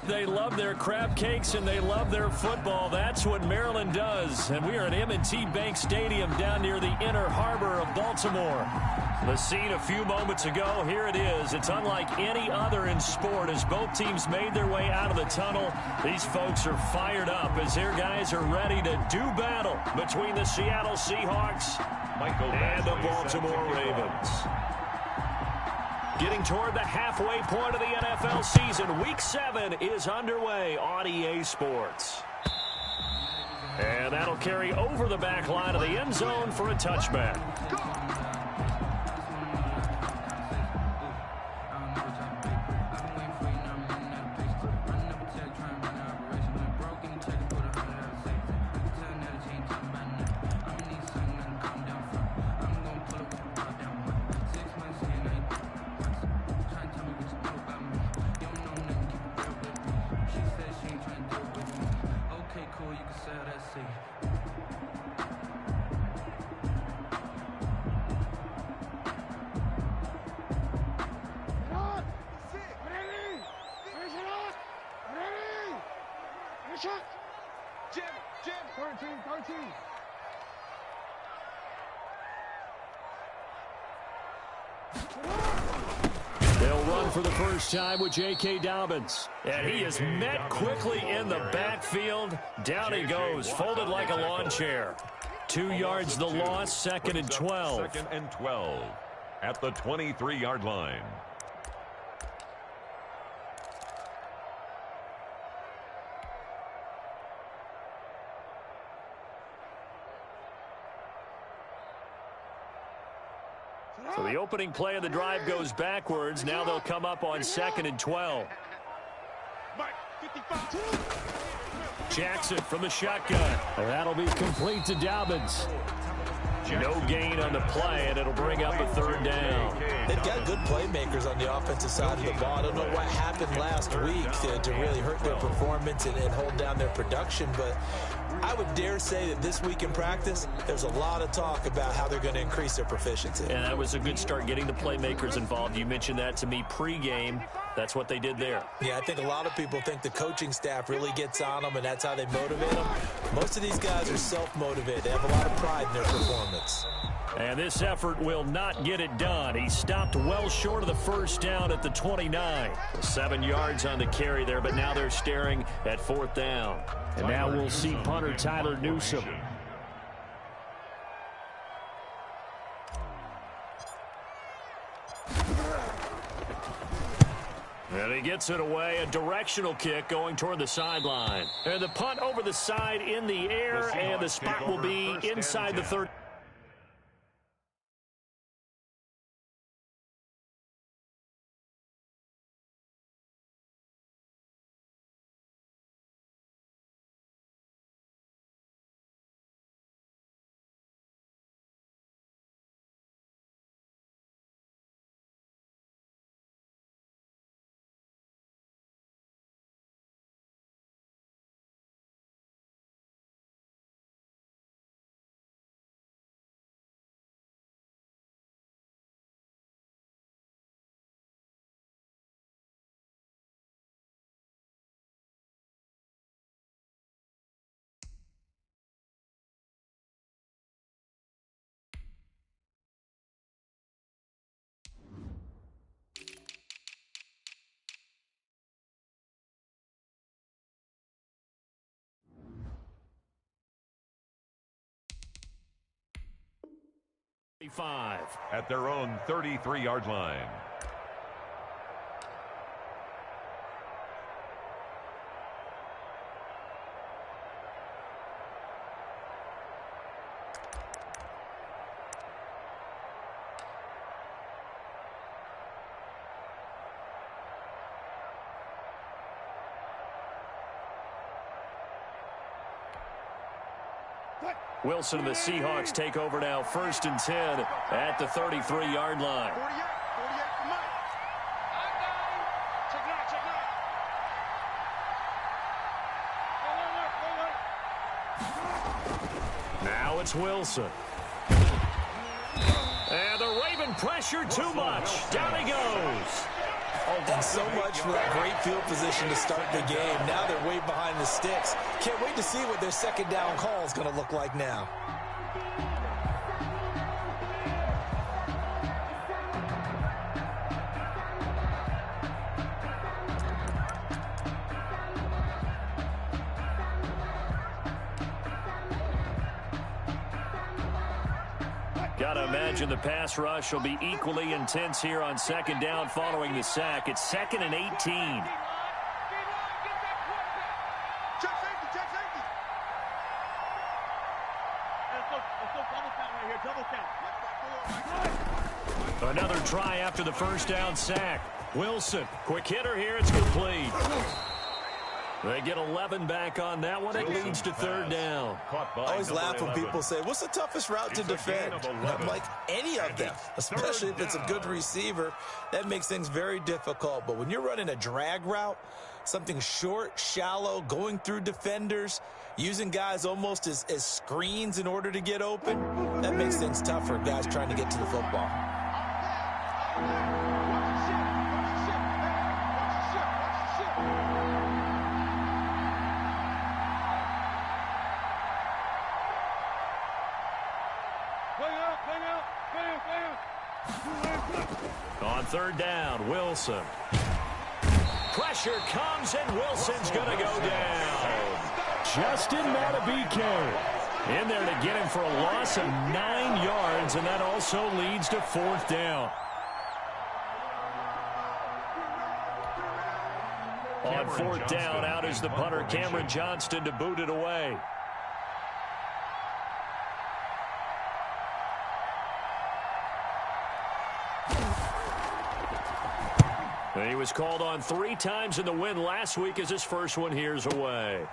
They love their crab cakes and they love their football. That's what Maryland does. And we are at M&T Bank Stadium down near the Inner Harbor of Baltimore. The scene a few moments ago, here it is. It's unlike any other in sport as both teams made their way out of the tunnel. These folks are fired up as their guys are ready to do battle between the Seattle Seahawks and the Baltimore Ravens. Getting toward the halfway point of the NFL season, Week 7 is underway on EA Sports. And that'll carry over the back line of the end zone for a touchback. Jim, 13. They'll run for the first time with J.K. Dobbins. And he is met quickly in the backfield. Down he goes, folded like a lawn chair. 2 yards the loss, 2nd and 12. 2nd and 12 at the 23-yard line. So the opening play of the drive goes backwards. Now they'll come up on 2nd and 12. Jackson from the shotgun. That'll be complete to Dobbins. No gain on the play, and it'll bring up a 3rd down. They've got good playmakers on the offensive side of the ball. I don't know what happened last week to really hurt their performance and hold down their production, but I would dare say that this week in practice, there's a lot of talk about how they're going to increase their proficiency. And that was a good start getting the playmakers involved. You mentioned that to me pregame. That's what they did there. Yeah, I think a lot of people think the coaching staff really gets on them, and that's how they motivate them. Most of these guys are self-motivated. They have a lot of pride in their performance. And this effort will not get it done. He stopped well short of the first down at the 29. 7 yards on the carry there, but now they're staring at 4th down. And now we'll see punter Tyler Newsome. And he gets it away, a directional kick going toward the sideline. And the punt over the side in the air, and the spot will be inside the 30. At their own 33-yard line. Wilson and the Seahawks take over now, 1st and 10 at the 33-yard line. Now it's Wilson. And the Raven pressure too much. Down he goes. And so much for that great field position to start the game. Now they're way behind the sticks. Can't wait to see what their second down call is going to look like now. Got to imagine the pass rush will be equally intense here on second down following the sack. It's 2nd and 18. Check safety, check safety. Let's go double count right here, double count. Another try after the first down sack. Wilson, quick hitter here, it's complete. They get 11 back on that one. It leads to third down. I always laugh when people say, what's the toughest route to defend? I'm like, any of them, especially if it's a good receiver. That makes things very difficult. But when you're running a drag route, something short, shallow, going through defenders, using guys almost as screens in order to get open, that makes things tough for guys trying to get to the football. On third down, Wilson. Pressure comes, and Wilson's going to go down. Justin Matabike in there to get him for a loss of 9 yards, and that also leads to fourth down. On fourth down, out is the punter, Cameron Johnston, to boot it away. He was called on 3 times in the win last week as his first one here's away.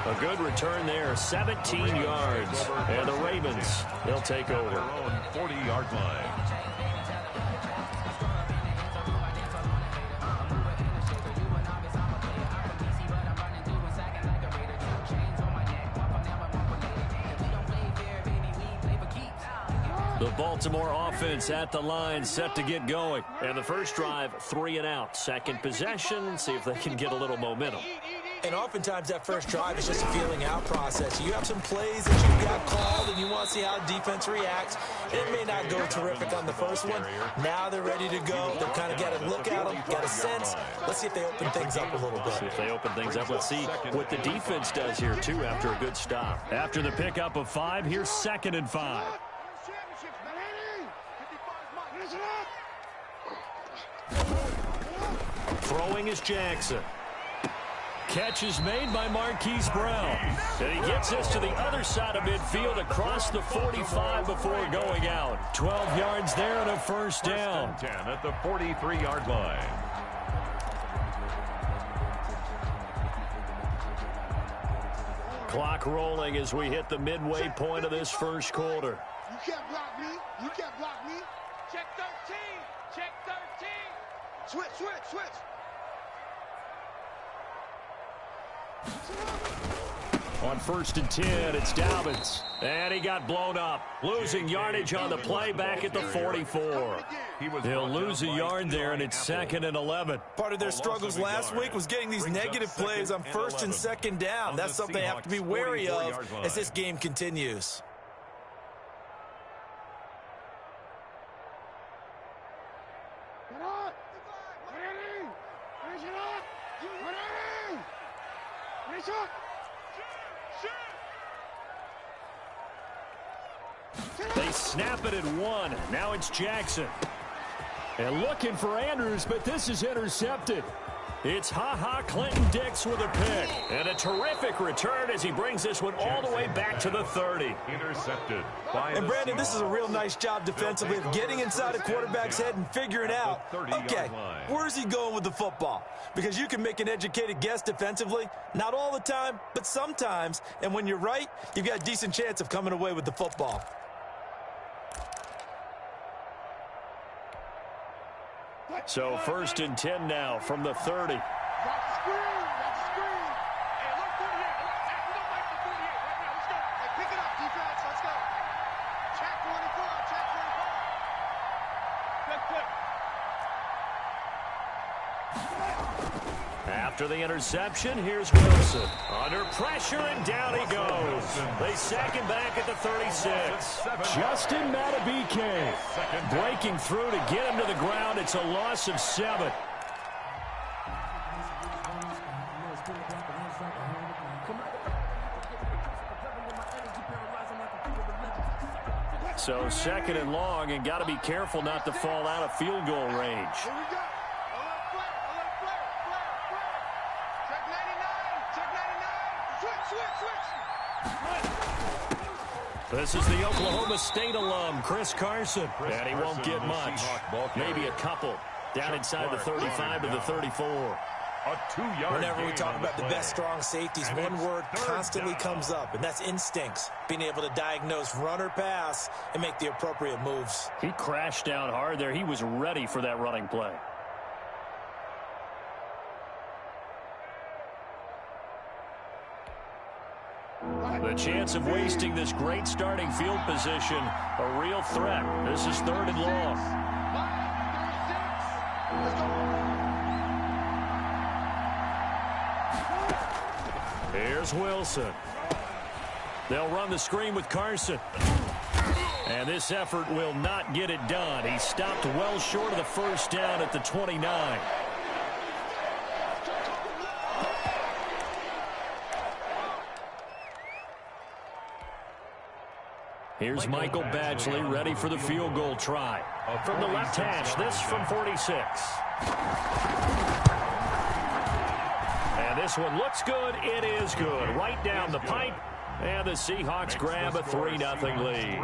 A good return there, 17 yards. And the Ravens, they'll take over. 40-yard line. The Baltimore offense at the line, set to get going. And the first drive, 3 and out. Second possession, see if they can get a little momentum. And oftentimes that first drive is just a feeling out process. You have some plays that you got called and you want to see how defense reacts. It may not go terrific on the first one. Now they're ready to go. They've kind of got to look at them, got a sense. Let's see if they open things up a little bit. See if they open things up. Let's see what the defense does here, too, after a good stop. After the pickup of 5, here's 2nd and 5. Throwing is Jackson. Catch is made by Marquise Brown. And he gets this to the other side of midfield across the 45 before going out. 12 yards there and a first down. 10 at the 43-yard line. Clock rolling as we hit the midway point of this first quarter. You can't block me. You can't block me. Check 13. Check 13. Switch, switch, switch. On 1st and 10, it's Dobbins. And he got blown up. Losing yardage on the play back at the 44. He'll lose a yard there, and it's 2nd and 11. Part of their struggles last week was getting these negative plays on 1st and 2nd down. That's something they have to be wary of as this game continues. They snap it at 1. Now it's Jackson. And looking for Andrews, but this is intercepted. It's Clinton-Dix with a pick. And a terrific return as he brings this one all the way back to the 30. Intercepted. And Brandon, this is a real nice job defensively of getting inside a quarterback's head and figuring out, okay, where's he going with the football? Because you can make an educated guess defensively, not all the time, but sometimes. And when you're right, you've got a decent chance of coming away with the football. So 1st and 10 now from the 30. That's the screen. That's the screen. Hey, look, 48. You don't like the 48 right now. Let's go. Hey, pick it up, defense. Let's go. Check 24. Check 24. After the interception, here's Wilson. Under pressure, and down he goes. They sack him back at the 36. Justin Madubuike breaking through to get him to the ground. It's a loss of 7. So 2nd and long, and got to be careful not to fall out of field goal range. Here we go. Check 99. This is the Oklahoma State alum, Chris Carson. And he won't get much. Maybe a couple. Down inside the 35 to the 34. Whenever we talk about the best strong safeties, one word constantly comes up, and that's instincts. Being able to diagnose run or pass and make the appropriate moves. He crashed down hard there. He was ready for that running play. The chance of wasting this great starting field position, a real threat. This is 3rd and long. Here's Wilson. They'll run the screen with Carson. And this effort will not get it done. He stopped well short of the first down at the 29. Here's Michael Badgley ready for the field goal try. From the left hash, this from 46. And this one looks good. It is good. Right down the pipe. And the Seahawks grab a 3-0 lead.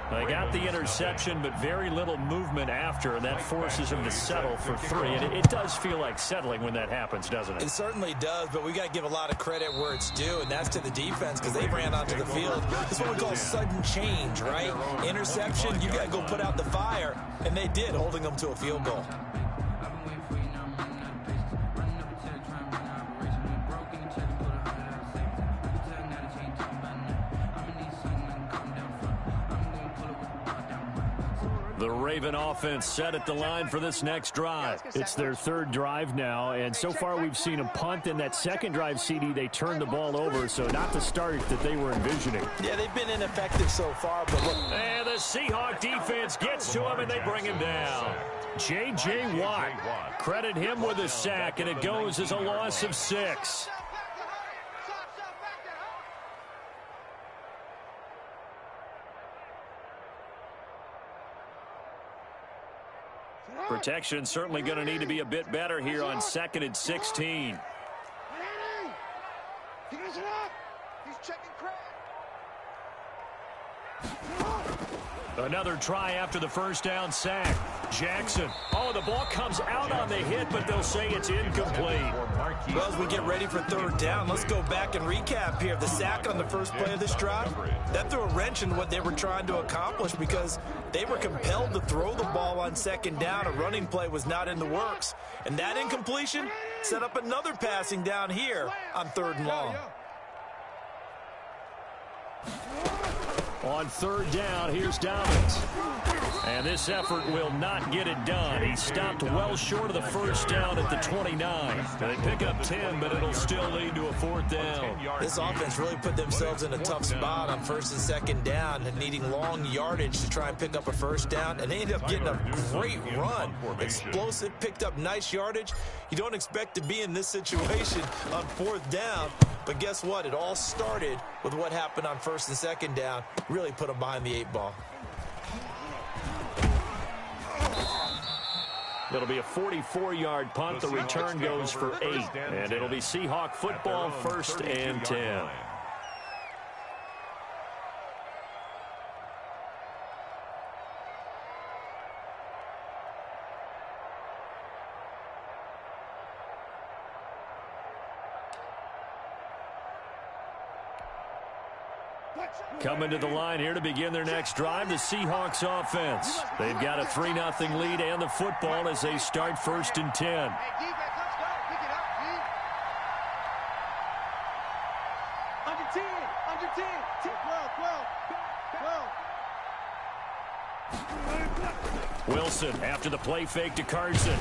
They got the interception, but very little movement after, and that forces them to settle for 3. And it does feel like settling when that happens, doesn't it? It certainly does, but we got to give a lot of credit where it's due, and that's to the defense because they ran onto the field. This is what we call sudden change, right? Interception, you got to go put out the fire, and they did, holding them to a field goal. The Raven offense set at the line for this next drive. It's their 3rd drive now, and so far we've seen a punt. In that 2nd drive, CD, they turned the ball over, so not the start that they were envisioning. Yeah, they've been ineffective so far, but look. And the Seahawk defense gets to him, and they bring him down. J.J. Watt, credit him with a sack, and it goes as a loss of 6. Protection certainly going to need to be a bit better here on 2nd and 16. He gets it up. He's checking crack. Another try after the first down sack. Jackson. Oh, the ball comes out on the hit, but they'll say it's incomplete. Well, as we get ready for 3rd down, let's go back and recap here. The sack on the first play of this drive, that threw a wrench in what they were trying to accomplish because they were compelled to throw the ball on 2nd down. A running play was not in the works. And that incompletion set up another passing down here on 3rd and long. On 3rd down, here's Dobbins. And this effort will not get it done. He stopped well short of the first down at the 29. They pick up 10, but it'll still lead to a 4th down. This offense really put themselves in a tough spot on 1st and 2nd down and needing long yardage to try and pick up a first down. And they ended up getting a great run. Explosive, picked up nice yardage. You don't expect to be in this situation on 4th down. But guess what? It all started with what happened on 1st and 2nd down. Really put them behind the 8 ball. It'll be a 44-yard punt. The return goes for 8. And it'll be Seahawk football, 1st and 10. Coming to the line here to begin their next drive, the Seahawks offense. They've got a 3-0 lead and the football as they start 1st and 10. Hey, defense, let's go. Pick it up, G. Under 10, under 10, 12, 12, 12. Wilson after the play fake to Carson.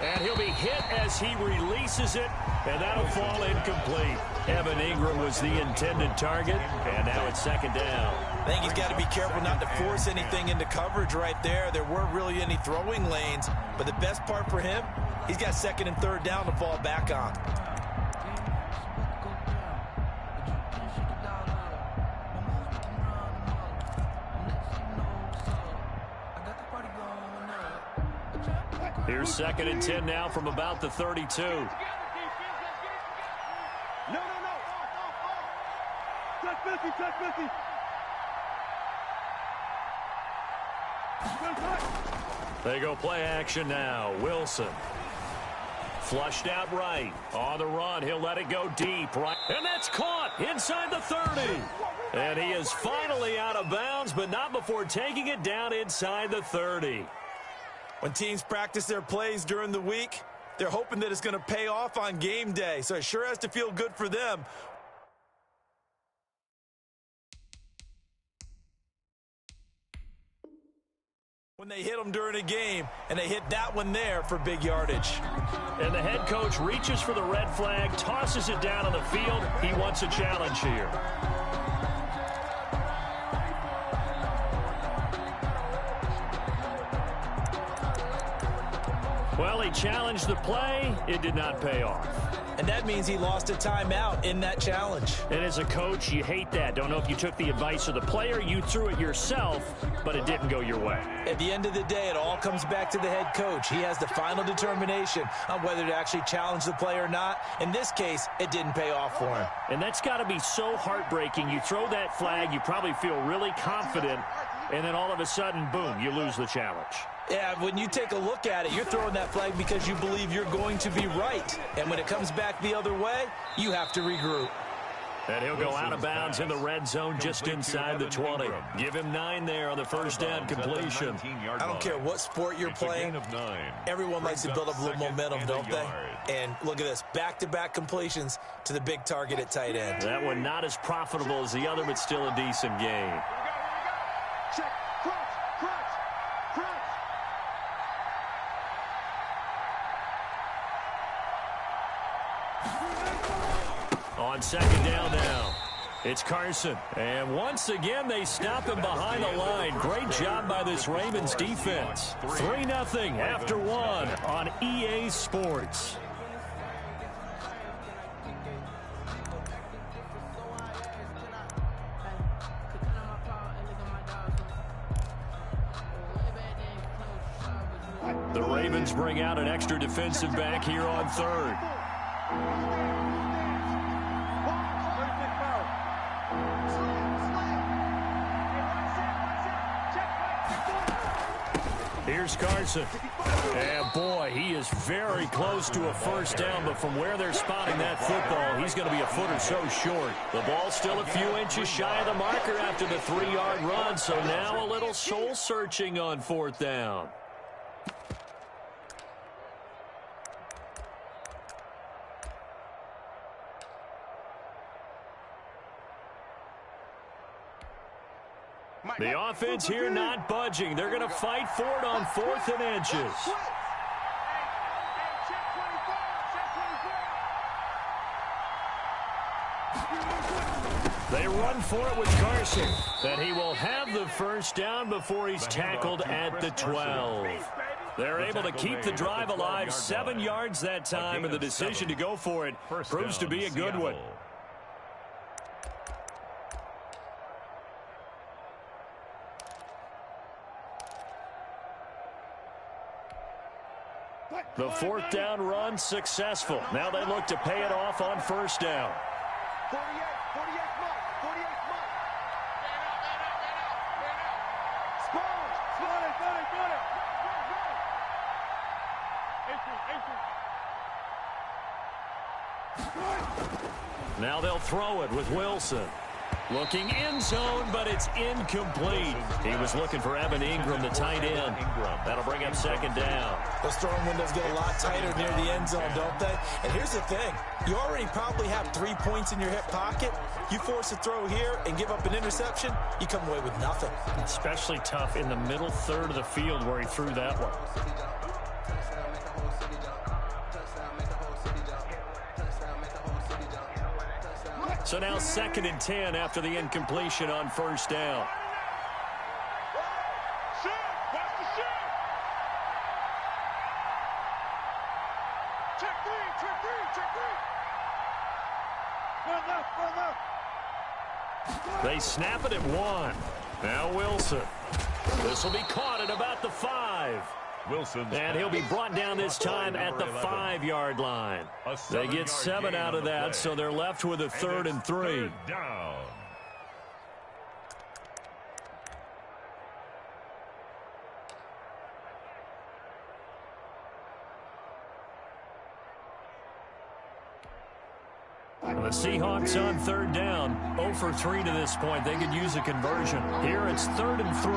And he'll be hit as he releases it, and that'll fall incomplete. Evan Ingram was the intended target, and now it's second down. I think he's got to be careful not to force anything into coverage right there. There weren't really any throwing lanes, but the best part for him, he's got second and third down to fall back on. Here's second and 10 now from about the 32. No. Touch 50. They go play action now. Wilson. Flushed out right. On the run. He'll let it go deep. Right. And that's caught inside the 30. And he is finally out of bounds, but not before taking it down inside the 30. When teams practice their plays during the week, they're hoping that it's going to pay off on game day. So it sure has to feel good for them. When they hit them during a game, and they hit that one there for big yardage. And the head coach reaches for the red flag, tosses it down on the field. He wants a challenge here. Well, he challenged the play. It did not pay off. And that means he lost a timeout in that challenge. And as a coach, you hate that. Don't know if you took the advice of the player, you threw it yourself, but it didn't go your way. At the end of the day, it all comes back to the head coach. He has the final determination on whether to actually challenge the play or not. In this case, it didn't pay off for him. And that's got to be so heartbreaking. You throw that flag, you probably feel really confident, and then all of a sudden, boom, you lose the challenge. Yeah, when you take a look at it, you're throwing that flag because you believe you're going to be right. And when it comes back the other way, you have to regroup. And he'll go out of bounds in the red zone just inside the 20. Give him 9 there on the first down completion. I don't care what sport you're playing. Everyone likes to build up a little momentum, don't they? And look at this, back-to-back completions to the big target at tight end. That one not as profitable as the other, but still a decent game. Check. Crunch. On second down now, it's Carson. And once again, they stop him behind the line. Great job by this Ravens defense. 3-0 after 1 on EA Sports. The Ravens bring out an extra defensive back here on third. Here's Carson. And boy, he is very close to a first down, but from where they're spotting that football, he's going to be a foot or so short. The ball's still a few inches shy of the marker after the 3-yard run, so now a little soul-searching on fourth down. The offense here not budging. They're going to fight for it on 4th and inches. They run for it with Carson. And he will have the first down before he's tackled at the 12. They're able to keep the drive alive. 7 yards that time, and the decision to go for it proves to be a good one. The 4th down run successful. Now they look to pay it off on first down. 48 mark. Now they'll throw it with Wilson. Looking end zone, but it's incomplete. He was looking for Evan Ingram, the tight end. That'll bring up second down. Those throwing windows get a lot tighter near the end zone, don't they? And here's the thing. You already probably have 3 points in your hip pocket. You force a throw here and give up an interception, you come away with nothing. Especially tough in the middle third of the field where he threw that one. So now 2nd and 10 after the incompletion on first down. They snap it at 1. Now Wilson. This will be caught at about the 5. And he'll be brought down this time at the 5-yard line. They get 7 out of that, so they're left with a 3rd and 3. Down. The Seahawks on 3rd down, 0 for 3 to this point. They could use a conversion. Here it's 3rd and 3.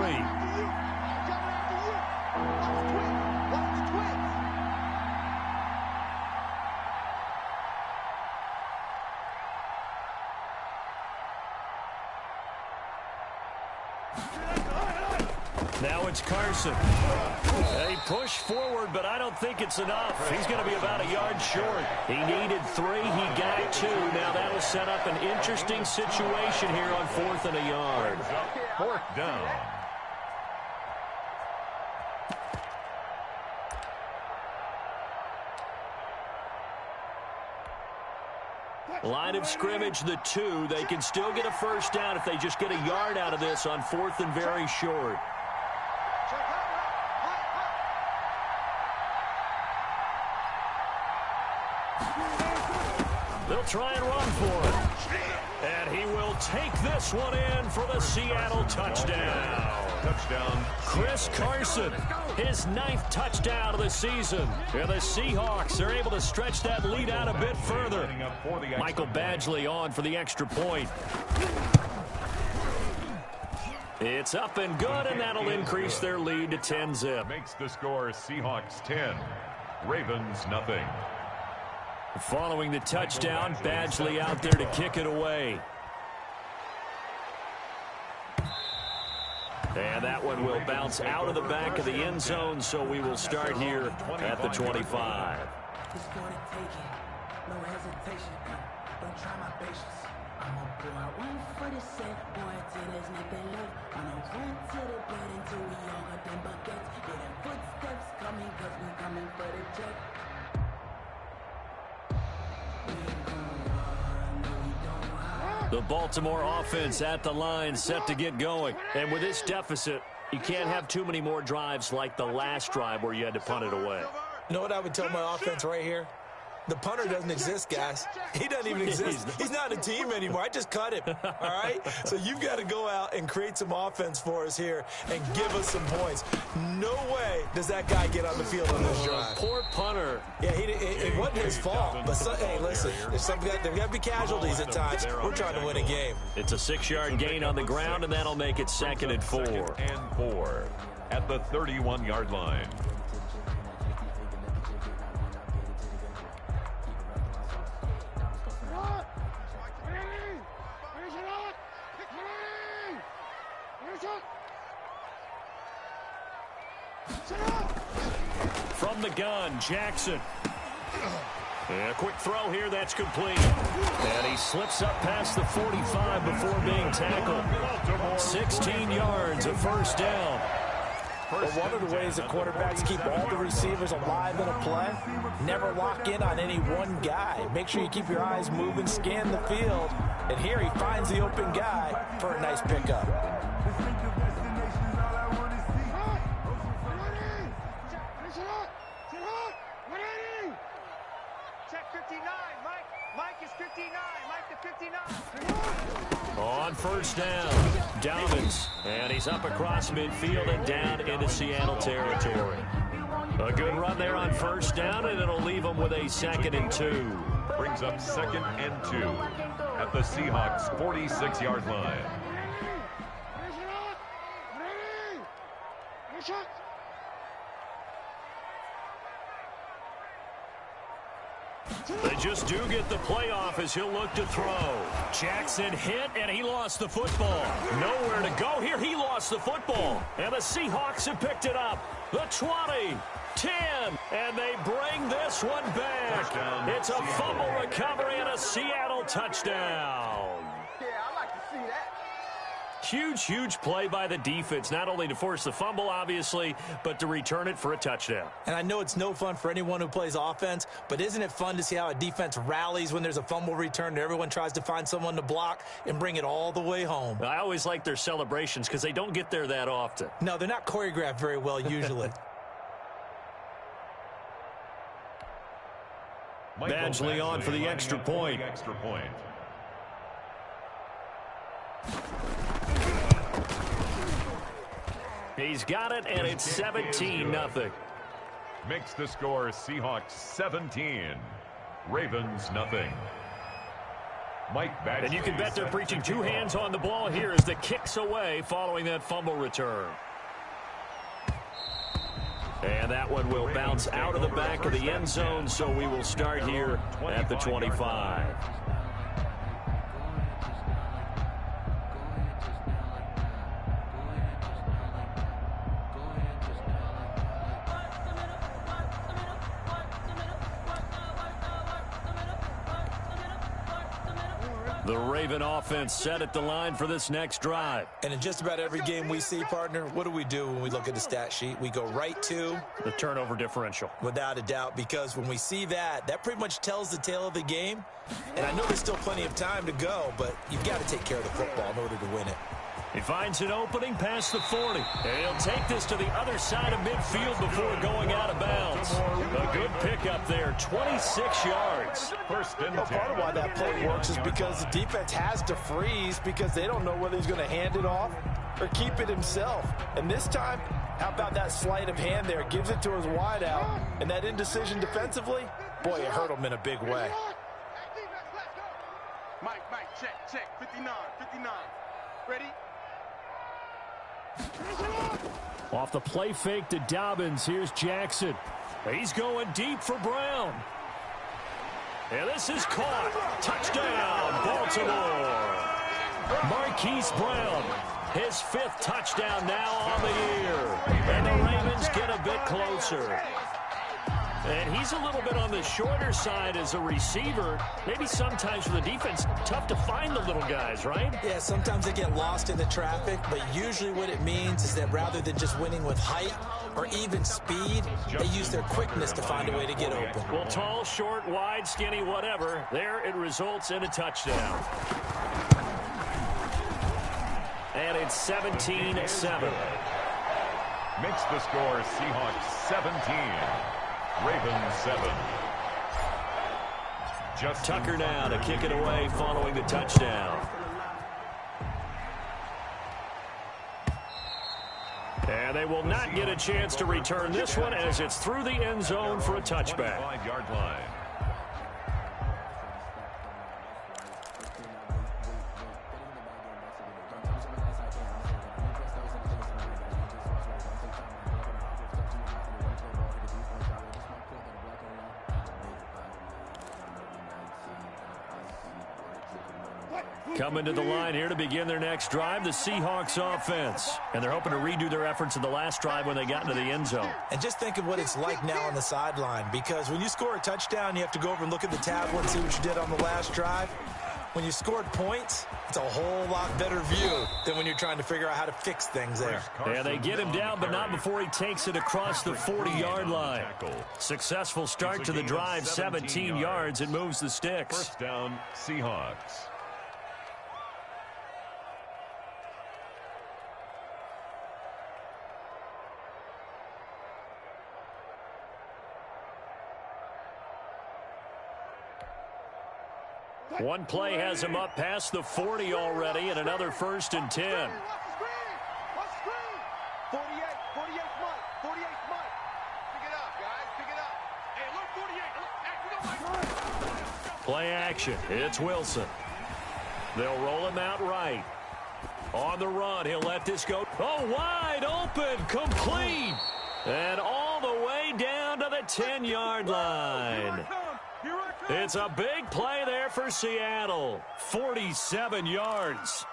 Now it's Carson. They push forward, but I don't think it's enough. He's going to be about a yard short. He needed 3. He got 2. Now that'll set up an interesting situation here on 4th and a yard. 4th down. Line of scrimmage, the 2. They can still get a first down if they just get a yard out of this on 4th and very short. They'll try and run for it. And he will take this one in for the Seattle touchdown. Touchdown. Chris Carson, his 9th touchdown of the season. And the Seahawks are able to stretch that lead out a bit further. Michael Badgley on for the extra point. It's up and good, and that'll increase their lead to 10-zip. Makes the score Seahawks 10, Ravens nothing. Following the touchdown, Badgley out there to kick it away. And that one will bounce out of the back of the end zone, so we will start here at the 25. The Baltimore offense at the line, set to get going. And with this deficit, you can't have too many more drives like the last drive where you had to punt it away. You know what I would tell my offense right here? The punter doesn't exist, guys. He doesn't even exist. He's not a team anymore. I just cut him, all right? So you've got to go out and create some offense for us here and give us some points. No way does that guy get on the field on this drive. Poor punter. Yeah, it wasn't his fault. But, hey, listen, there's got to be casualties at times. We're trying to win a game. It's a 6-yard gain on the ground, and that'll make it 2nd and 4. 2nd and 4 at the 31-yard line. From the gun, Jackson. And a quick throw here, that's complete. And he slips up past the 45 before being tackled. 16 yards, a first down. Well, one of the ways that quarterbacks keep all the receivers alive in a play, never lock in on any one guy. Make sure you keep your eyes moving, scan the field. And here he finds the open guy for a nice pickup. On first down, Dobbins, and he's up across midfield and down into Seattle territory. A good run there on first down, and it'll leave them with a 2nd and 2. Brings up 2nd and 2 at the Seahawks 46-yard line. They just do get the playoff as he'll look to throw. Jackson hit, and he lost the football. Nowhere to go here. He lost the football. And the Seahawks have picked it up. The 20, 10, and they bring this one back. It's a fumble recovery and a Seattle touchdown. Yeah, I like to see that. Huge, huge play by the defense, not only to force the fumble, obviously, but to return it for a touchdown. And I know it's no fun for anyone who plays offense, but isn't it fun to see how a defense rallies when there's a fumble return and everyone tries to find someone to block and bring it all the way home? I always like their celebrations because they don't get there that often. No, they're not choreographed very well usually. Badgley on for the extra point. He's got it, and it's 17-0. Makes the score Seahawks 17, Ravens nothing. Mike Badgley. And you can bet they're preaching two hands on the ball here as the kick's away following that fumble return. And that one will bounce out of the back of the end zone, so we will start here at the 25. The Raven offense set at the line for this next drive. And in just about every game we see, partner, what do we do when we look at the stat sheet? We go right to the turnover differential. Without a doubt, because when we see that, that pretty much tells the tale of the game. And I know there's still plenty of time to go, but you've got to take care of the football in order to win it. He finds an opening past the 40. And he'll take this to the other side of midfield before going out of bounds. A good pickup there, 26 yards. First and 10. Part of why that play works is because the defense has to freeze because they don't know whether he's going to hand it off or keep it himself. And this time, how about that sleight of hand there? Gives it to his wideout. And that indecision defensively, boy, it hurt him in a big way. Mike, check. 59. Ready? Off the play fake to Dobbins. Here's Jackson. He's going deep for Brown. And this is caught. Touchdown, Baltimore. Marquise Brown, his 5th touchdown now on the year. And the Ravens get a bit closer. And he's a little bit on the shorter side as a receiver. Maybe sometimes for the defense, tough to find the little guys, right? Yeah, sometimes they get lost in the traffic, but usually what it means is that rather than just winning with height or even speed, they use their quickness to find a way to get open. Well, tall, short, wide, skinny, whatever, there it results in a touchdown. And it's 17-7. Makes the score Seahawks 17. Ravens 7. Tucker now to kick it away following the touchdown. And they will not get a chance to return this one as it's through the end zone for a touchback. 5-yard line. Coming to the line here to begin their next drive, the Seahawks offense. And they're hoping to redo their efforts in the last drive when they got into the end zone. And just think of what it's like now on the sideline, because when you score a touchdown, you have to go over and look at the tablet and see what you did on the last drive. When you scored points, it's a whole lot better view than when you're trying to figure out how to fix things there. And they get him down, but not before he takes it across the 40-yard line. Successful start to the drive, 17 yards. It moves the sticks. First down, Seahawks. One play has him up past the 40 already, and another 1st and 10. 48, Mike. 48, Mike. Pick it up, guys. Pick it up. Hey, look, 48. Look, Play action. It's Wilson. They'll roll him out right. On the run, he'll let this go. Oh, wide open, complete. And all the way down to the 10-yard line. It's a big play there for Seattle. 47 yards.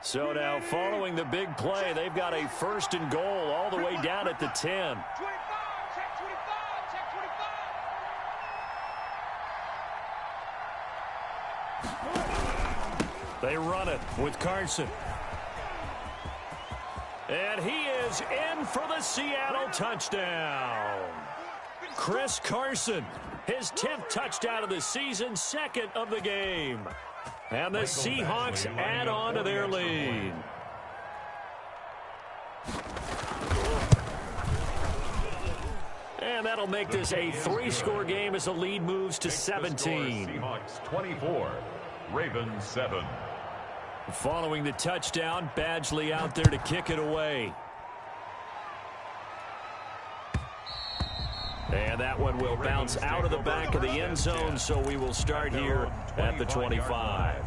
So now following the big play, they've got a 1st and goal all the way down at the 10. They run it with Carson. And he is in for the Seattle touchdown. Chris Carson, his 10th touchdown of the season, 2nd of the game. And the Seahawks add on to their lead. And that'll make this a 3-score game as the lead moves to 17. Seahawks 24, Ravens 7. Following the touchdown, Badgley out there to kick it away. And that one will bounce out of the back of the end zone, so we will start here at the 25.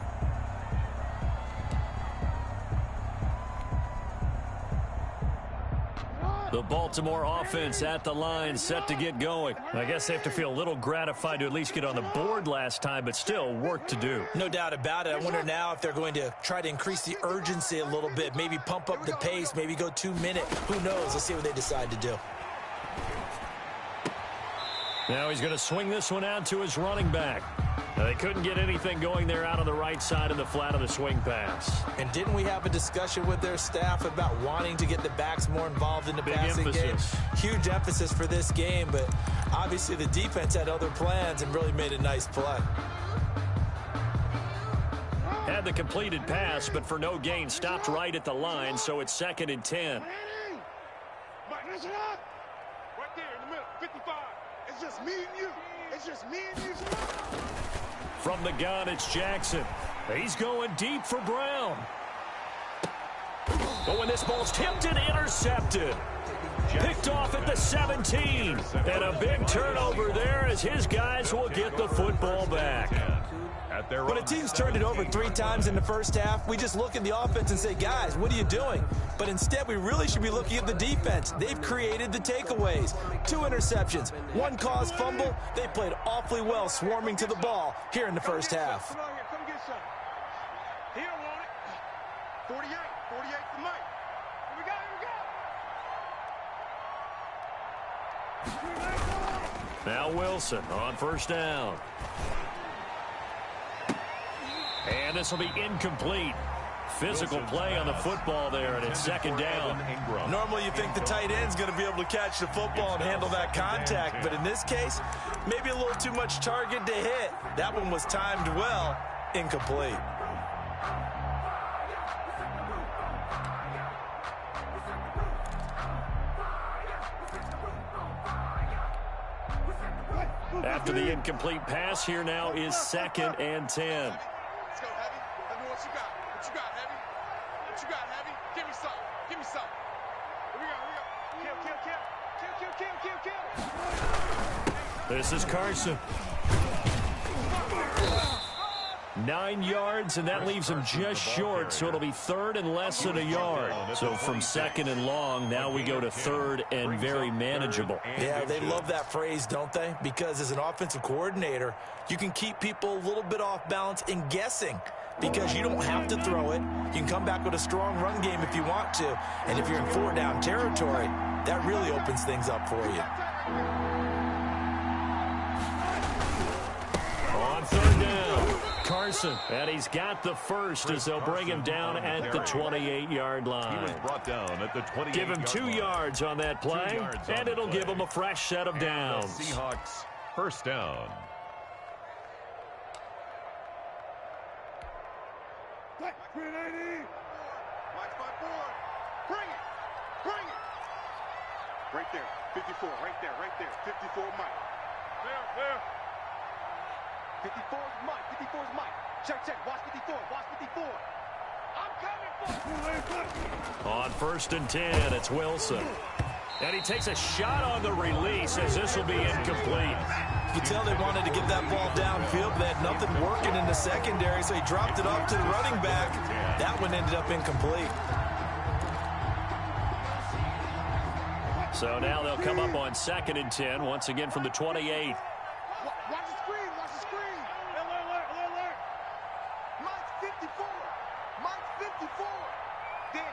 The Baltimore offense at the line, set to get going. I guess they have to feel a little gratified to at least get on the board last time, but still work to do. No doubt about it. I wonder now if they're going to try to increase the urgency a little bit, maybe pump up the pace, maybe go 2-minute. Who knows? Let's see what they decide to do. Now he's going to swing this one out to his running back. They couldn't get anything going there out on the right side of the flat of the swing pass. And didn't we have a discussion with their staff about wanting to get the backs more involved in the passing game? Huge emphasis for this game, but obviously the defense had other plans and really made a nice play. Had the completed pass, but for no gain, stopped right at the line, so it's 2nd and 10. Right there in the middle, 55. It's just me and you. It's just me and you. From the gun, it's Jackson. He's going deep for Brown. But when this ball's tipped and intercepted. Picked off at the 17. And a big turnover there as his guys will get the football back. When a team's turned it over 3 times in the first half, we just look at the offense and say, guys, what are you doing? But instead, we really should be looking at the defense. They've created the takeaways. 2 interceptions, 1 caused fumble. They played awfully well swarming to the ball here in the first half. Come on here, come get some. He don't want it. 48 for Mike. Here we go. Now Wilson on 1st down. And this will be incomplete. Physical play on the football there, and it's 2nd down. Normally you think the tight end's going to be able to catch the football and handle that contact, but in this case, maybe a little too much target to hit. That one was timed well, incomplete. After the incomplete pass, here now is 2nd and 10. Let's go, Heavy. Let me know what you got. What you got, Heavy? What you got, Heavy? Give me some. Give me some. Here we go. Kill. This is Carson. 9 yards, and that leaves him just short, so it'll be 3rd and less than a yard. So from 2nd and long, now we go to 3rd and very manageable. Yeah, they love that phrase, don't they? Because as an offensive coordinator, you can keep people a little bit off balance and guessing because you don't have to throw it. You can come back with a strong run game if you want to. And if you're in 4-down territory, that really opens things up for you. On 3rd down, Carson, and he's got the first as they'll bring him down at the 28-yard line. Give him 2 yards on that play, and it'll give him a fresh set of downs. Seahawks 1st down. Right there, 54, right there, 54 Mike. There. 54 is Mike, Check, watch 54, I'm coming for you. On 1st and 10, it's Wilson. And he takes a shot on the release as this will be incomplete. You can tell they wanted to get that ball downfield, but they had nothing working in the secondary, so he dropped it off to the running back. That one ended up incomplete. So now they'll come up on 2nd and 10, once again from the 28. Watch the screen. Watch the screen. Alert. Mike's 54. Mike's 54. Danny.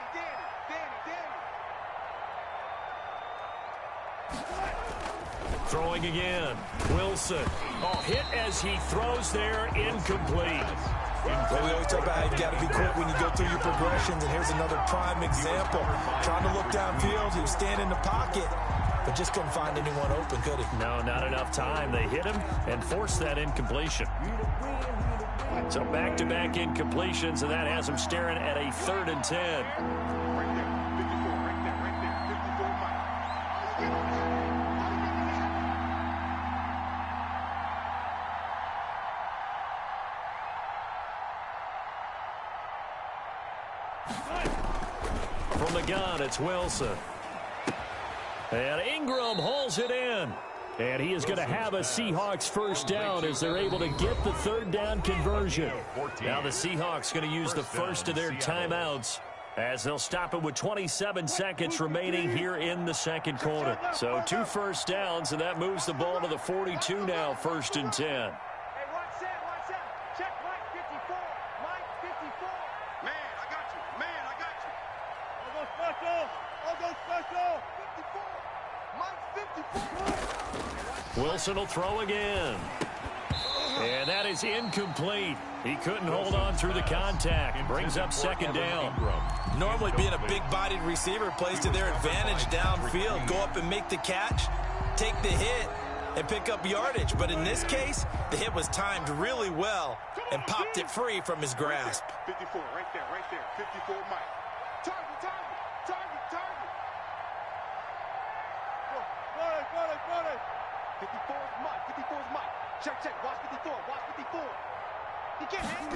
Throwing again. Wilson. Oh, hit as he throws there. Incomplete. Well, we always talk about how you've got to be quick when you go through your progressions, and here's another prime example. Trying to look downfield, he was standing in the pocket, but just couldn't find anyone open, could he? No, not enough time. They hit him and forced that incompletion. So back-to-back incompletions, and that has him staring at a 3rd and 10. From the gun, it's Wilson. And Ingram hauls it in. And he is going to have a Seahawks first down as they're able to get the 3rd down conversion. Now the Seahawks going to use the first of their timeouts as they'll stop it with 27 seconds remaining here in the 2nd quarter. So 2 first downs, and that moves the ball to the 42 now, 1st and 10. Wilson will throw again. And that is incomplete. He couldn't hold on through the contact. Brings up 2nd down. Normally being a big-bodied receiver plays to their advantage downfield. Go up and make the catch, take the hit, and pick up yardage. But in this case, the hit was timed really well and popped it free from his grasp. 54, right there. 54, Mike. Target. 54 is Mike. Check. Watch 54. He can't hang.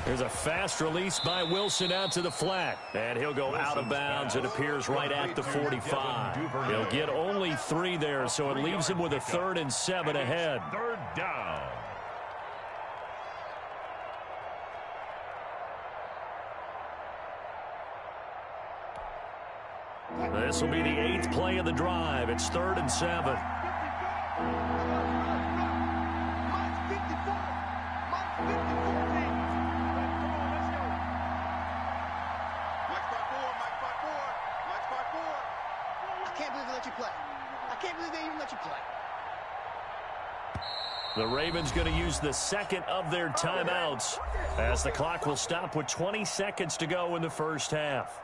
There's a fast release by Wilson out to the flat. And he'll go out of bounds. It appears right at the 45. He'll get only 3 there, so it leaves him with a 3rd and 7 ahead. 3rd down. This will be the 8th play of the drive. It's 3rd and 7. The Ravens going to use the 2nd of their timeouts as the clock will stop with 20 seconds to go in the first half.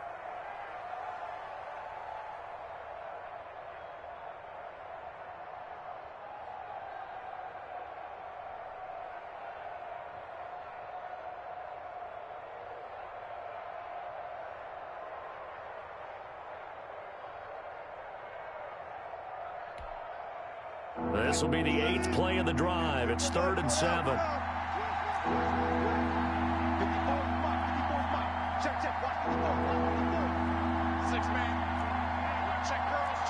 This will be the 8th play of the drive. It's 3rd and 7. 54 Mike. Check. Watch 54. 6-man. Check curls.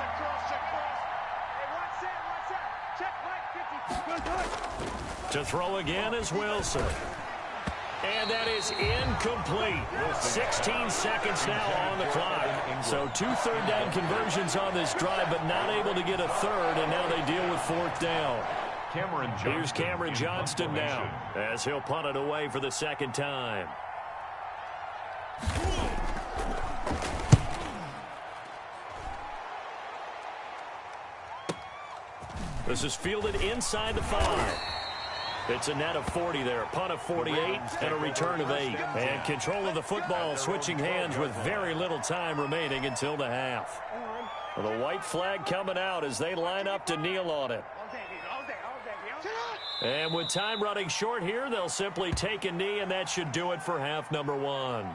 Hey, watch that. Check Mike 54. To throw again is Wilson. And that is incomplete. 16 seconds now on the clock. So 2 3rd down conversions on this drive, but not able to get a 3rd, and now they deal with 4th down. Here's Cameron Johnston now as he'll punt it away for the 2nd time. This is fielded inside the 5. It's a net of 40 there, a punt of 48, and a return of 8. And control of the football switching hands with very little time remaining until the half. Well, the white flag coming out as they line up to kneel on it. And with time running short here, they'll simply take a knee, and that should do it for half number 1.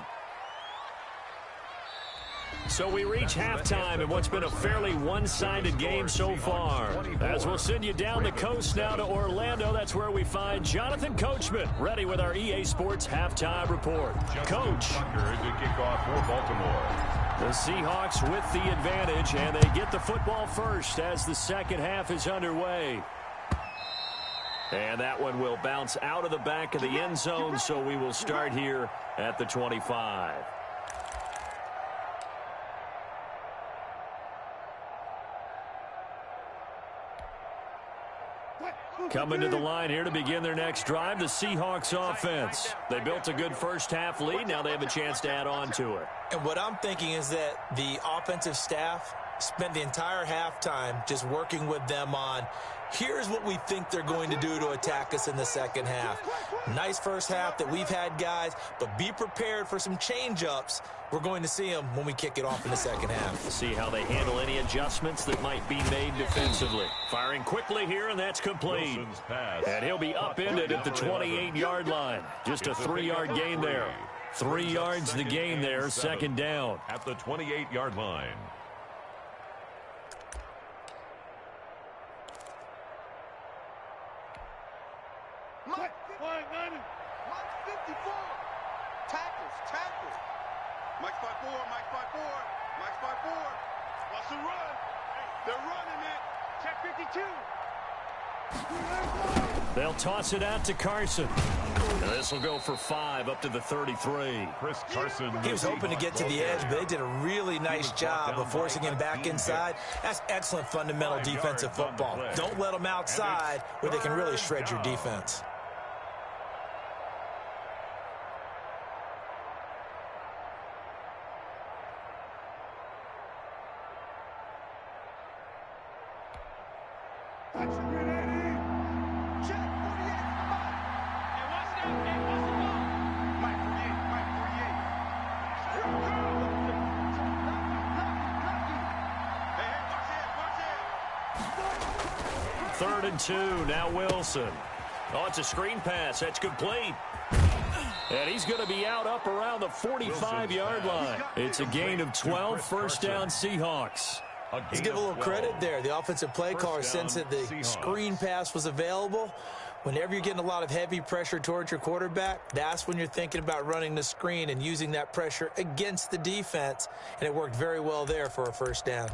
So we reach halftime in what's been a fairly one-sided game so far. As we'll send you down the coast now to Orlando, that's where we find Jonathan Coachman, ready with our EA Sports halftime report. Coach. The kickoff for Baltimore. The Seahawks with the advantage, and they get the football first as the 2nd half is underway. And that one will bounce out of the back of the end zone, so we will start here at the 25. Coming to the line here to begin their next drive, the Seahawks offense. They built a good first-half lead. Now they have a chance to add on to it. And what I'm thinking is that the offensive staff spent the entire halftime just working with them on, here's what we think they're going to do to attack us in the second half. Nice first half that we've had, guys, but be prepared for some change-ups. We're going to see them when we kick it off in the second half. See how they handle any adjustments that might be made defensively. Firing quickly here, and that's complete. And he'll be upended at the 28-yard line. Just a 3-yard gain there. 3 yards the gain there, second down. At the 28-yard line. Mike 54. Tackles. Mike's 5'4", Mike's 5'4", Mike's 5'4". Wants to run. They're running it. Check 52. They'll toss it out to Carson. This will go for 5 up to the 33. Chris Carson. He was hoping to get to the edge, but they did a really nice job of forcing him back inside. That's excellent fundamental defensive football. Don't let them outside where they can really shred your defense. Third and 2, now Wilson. Oh, it's a screen pass. That's complete. And he's going to be out up around the 45-yard line. It's a gain of 12, first down Seahawks. Let's give a little credit there. The offensive play caller sensed that the screen pass was available. Whenever you're getting a lot of heavy pressure towards your quarterback, that's when you're thinking about running the screen and using that pressure against the defense. And it worked very well there for a first down.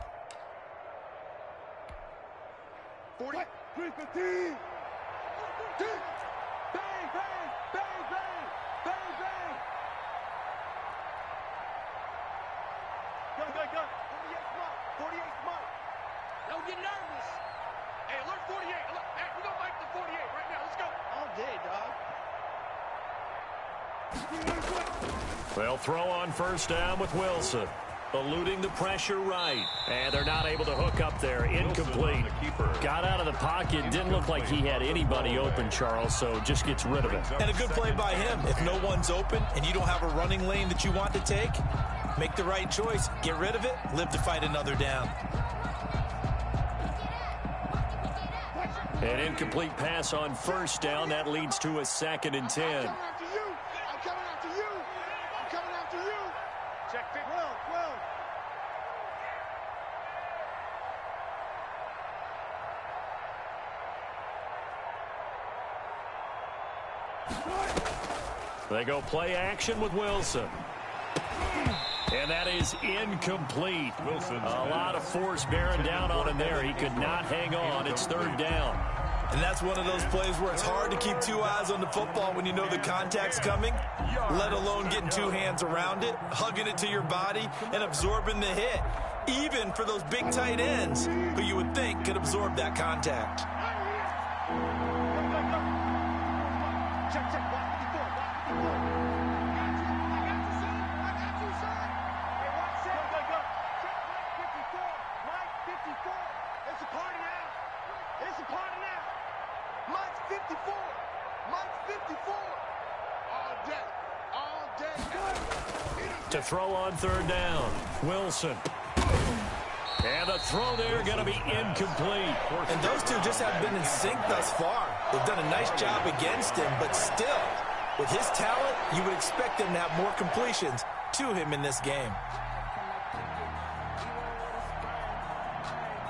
40. 315. Bang, bang, bang, bang, bang, bang. Go. 48 Mike. Don't get nervous. Hey, alert 48. Hey, we're going to Mike the 48 right now. Let's go. All day, dog. They'll throw on first down with Wilson. Eluding the pressure right. And they're not able to hook up there. Incomplete. Got out of the pocket. Didn't look like he had anybody open, Charles, so just gets rid of it. And a good play by him. If no one's open and you don't have a running lane that you want to take, make the right choice. Get rid of it. Live to fight another down. An incomplete pass on first down. That leads to a 2nd and 10. I'm coming after you. Check 12. They go play action with Wilson. And that is incomplete. A lot of force bearing down on him there. He could not hang on. It's 3rd down. And that's one of those plays where it's hard to keep 2 eyes on the football when you know the contact's coming, let alone getting 2 hands around it, hugging it to your body, and absorbing the hit, even for those big tight ends who you would think could absorb that contact. Check. Watch 54. I got you, son. Hey, watch it. Go. Check Mike 54. It's a party now. Mike's 54. All day. To throw on 3rd down, Wilson. And the throw there going to be incomplete. And those two just haven't been in sync thus far. They've done a nice job against him, but still, with his talent, you would expect them to have more completions to him in this game.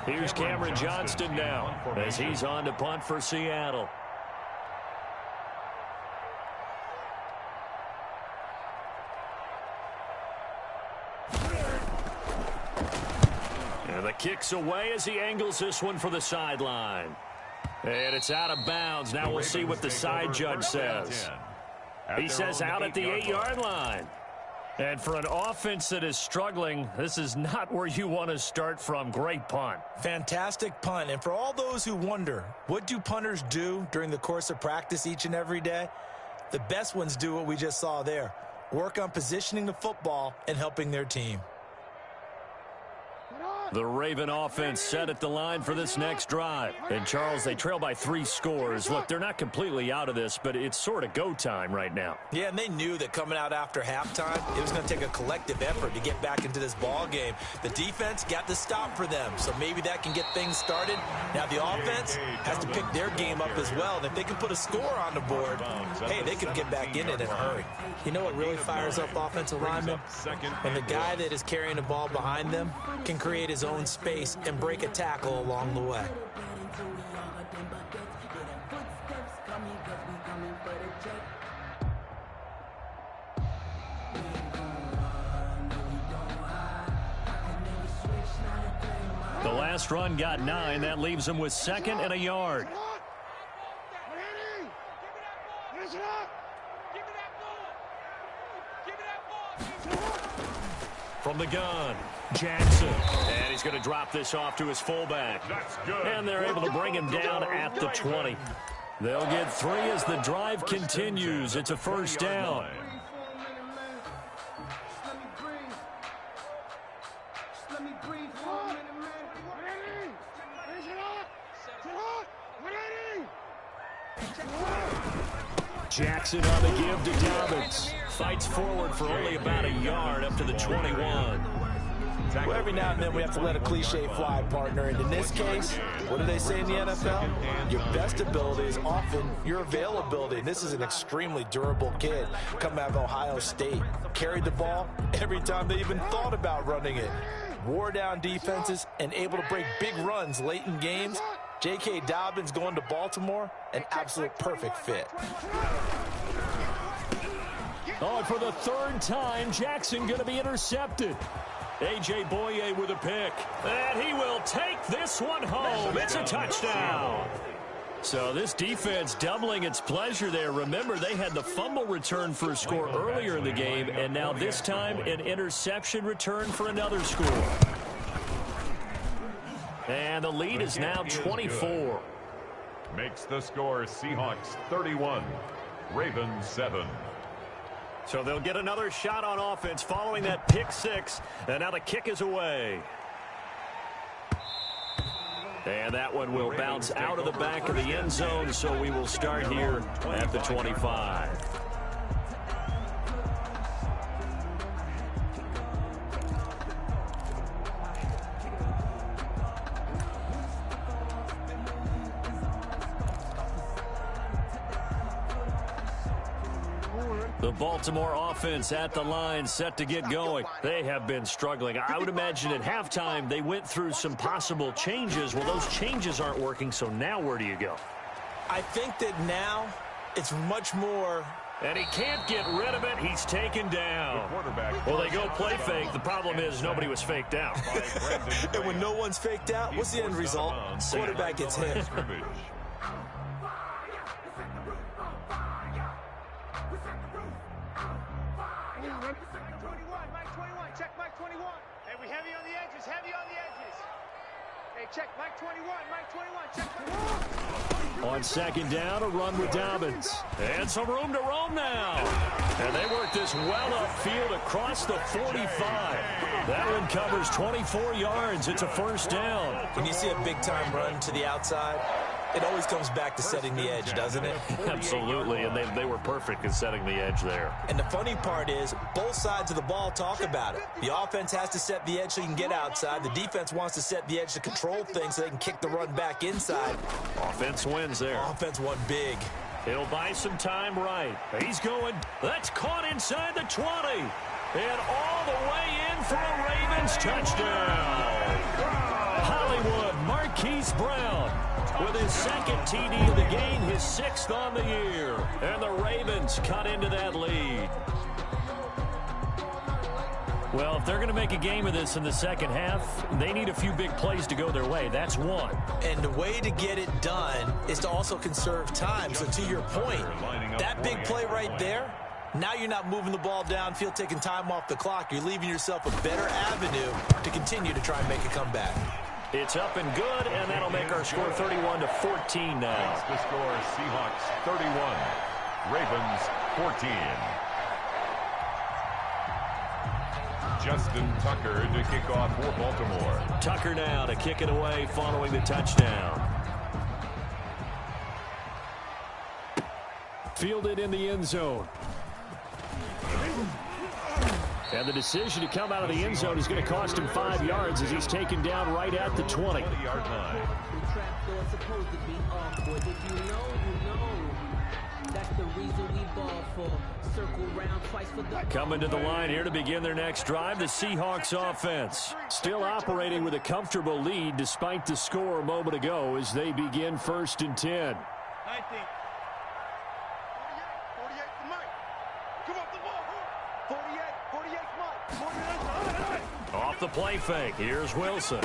Here's Cameron Johnston now as he's on to punt for Seattle. And the kick's away as he angles this one for the sideline. And it's out of bounds. Now we'll see what the side judge says. He says out at the 8-yard line. And for an offense that is struggling, this is not where you want to start from. Great punt. Fantastic punt. And for all those who wonder, what do punters do during the course of practice each and every day? The best ones do what we just saw there. Work on positioning the football and helping their team. The Raven offense set at the line for this next drive. And, Charles, they trail by 3 scores. Look, they're not completely out of this, but it's sort of go time right now. Yeah, and they knew that coming out after halftime, it was going to take a collective effort to get back into this ball game. The defense got the stop for them, so maybe that can get things started. Now the offense has to pick their game up as well. And if they can put a score on the board, hey, they can get back in it in a hurry. You know what really fires up offensive linemen? When the guy that is carrying the ball behind them can create his own space and break a tackle along the way. The last run got 9. That leaves him with 2nd and a yard. From the gun, Jackson. And he's going to drop this off to his fullback. That's good. And they're able to bring him down at the 20. They'll get 3 as the drive continues. It's a first down. Jackson on the give to Dobbins. Fights forward for only about a yard up to the 21. Well, every now and then we have to let a cliche fly, partner. And in this case, what do they say in the NFL? Your best ability is often your availability. And this is an extremely durable kid coming out of Ohio State. Carried the ball every time they even thought about running it. Wore down defenses and able to break big runs late in games. J.K. Dobbins going to Baltimore, an absolute perfect fit. Oh, and for the 3rd time, Jackson going to be intercepted. A.J. Boye with a pick. And he will take this one home. It's a touchdown. So this defense doubling its pleasure there. Remember, they had the fumble return for a score earlier in the game, and now this time an interception return for another score. And the lead is now 24. Makes the score Seahawks 31, Ravens 7. So they'll get another shot on offense following that pick 6. And now the kick is away. And that one will bounce out of the back of the end zone, so we will start here at the 25. The Baltimore offense at the line, set to get going. They have been struggling. I would imagine at halftime they went through some possible changes. Well, those changes aren't working, so now where do you go? I think that now it's much more... And he can't get rid of it. He's taken down. Well, they go play fake. The problem is nobody was faked out. And when no one's faked out, what's the end result? Quarterback gets hit. Check, Mike 21, Mike 21, check. On 2nd down, a run with Dobbins. And some room to roam now. And they work this well upfield across the 45. That one covers 24 yards. It's a first down. When you see a big-time run to the outside, it always comes back to setting the edge, doesn't it? Absolutely, and they were perfect in setting the edge there. And the funny part is, both sides of the ball talk about it. The offense has to set the edge so you can get outside. The defense wants to set the edge to control things so they can kick the run back inside. Offense wins there. Offense won big. He'll buy some time right. He's going. That's caught inside the 20. And all the way in for a Ravens touchdown. Hollywood Marquise Brown with his 2nd TD of the game, his 6th on the year. And the Ravens cut into that lead. Well, if they're going to make a game of this in the second half, they need a few big plays to go their way. That's one. And the way to get it done is to also conserve time. So to your point, that big play right there, Now you're not moving the ball downfield, taking time off the clock. You're leaving yourself a better avenue to continue to try and make a comeback. It's up and good, and that'll make our score 31-14 now. That's the score, Seahawks 31, Ravens 14. Justin Tucker to kick off for Baltimore. Tucker now to kick it away following the touchdown. Fielded in the end zone. And the decision to come out of the end zone is going to cost him 5 yards as he's taken down right at the 20. 20-yard line. Coming to the line here to begin their next drive, the Seahawks offense. Still operating with a comfortable lead despite the score a moment ago as they begin 1st and 10. 48, Off the play fake, here's Wilson.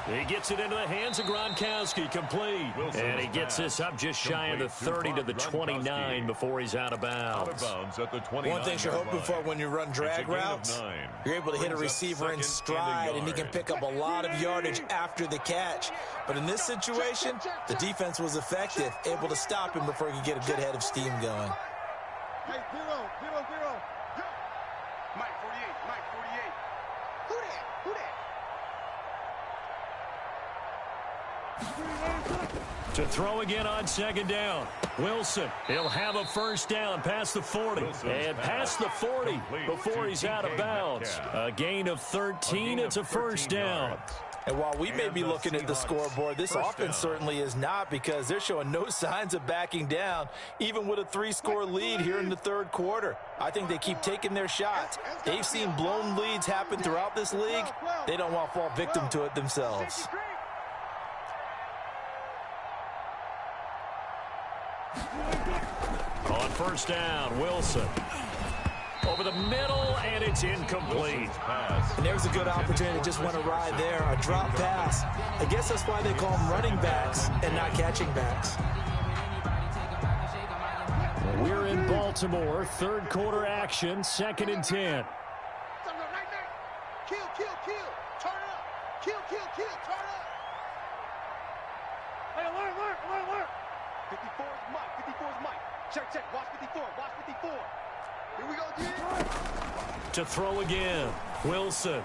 He gets it into the hands of Gronkowski, complete. And he gets this up just shy of the 30 to the 29 before he's out of bounds. Out of bounds at the 29. One thing you're hoping for when you run drag routes, you're able to hit a receiver in stride, and he can pick up a lot of yardage after the catch. But in this situation, the defense was effective, able to stop him before he could get a good head of steam going. Hey, 0, 0, 0. Mike 48, Mike 48. Who that? Who that? To throw again on 2nd down. Wilson, he'll have a 1st down past the 40. And past the 40 before he's out of bounds. A gain of 13, it's a 1st down. And while we may be looking at the scoreboard, this offense certainly is not, because they're showing no signs of backing down, even with a 3-score lead here in the 3rd quarter. I think they keep taking their shots. They've seen blown leads happen throughout this league. They don't want to fall victim to it themselves. On 1st down, Wilson. Over the middle, and it's incomplete. And there's a good opportunity to just want to ride there, a drop pass. I guess that's why they call them running backs and not catching backs. We're in Baltimore, 3rd quarter action, 2nd and 10. Kill, kill, kill. Turn it up. Kill, kill, kill. Turn it up. Hey, alert, alert, alert, alert. 54 is Mike. 54 is Mike. Check, check. Watch 54. Watch 54. Here we go, again. To throw again, Wilson